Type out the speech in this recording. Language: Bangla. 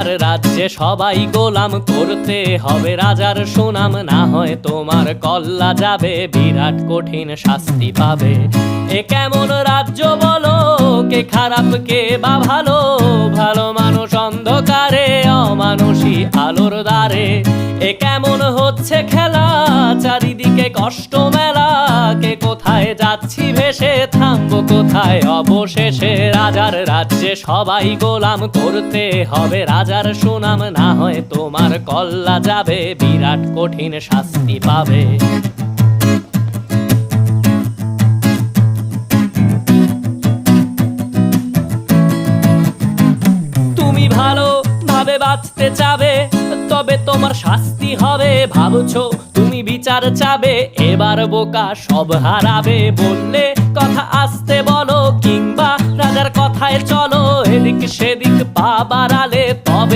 রাজ্যে সবাই গোলাম করতে হবে রাজার সুনাম, না হয় তোমার কল্লা যাবে, বিরাট কঠিন শাস্তি পাবে। এ কেমন রাজ্য বলো, কে খারাপ কে বা ভালো, ভালো মানুষ অন্ধকারে, অমানুষী আলোর দ্বারে। এ কেমন হচ্ছে খেলা, চারিদিকে কষ্ট মেলা, কে কোথায় যাচ্ছি ভেসে, থামবো কোথায় অবশেষে। রাজার রাজ্যে সবাই গোলাম করতে হবে রাজার সুনাম, না হয় তোমার কল্লা যাবে, বিরাট কঠিন শাস্তি পাবে। তুমি ভালো ভাবে বাঁচতে চাবে, তবে তোমার শাস্তি হবে। ভাবছো তুমি বিচার চাবে, এবার বোকা সব হারাবে। বললে কথা আসতে বলো, কিংবা রাজার কথায় চলো, এদিক সেদিক পা বাড়াও।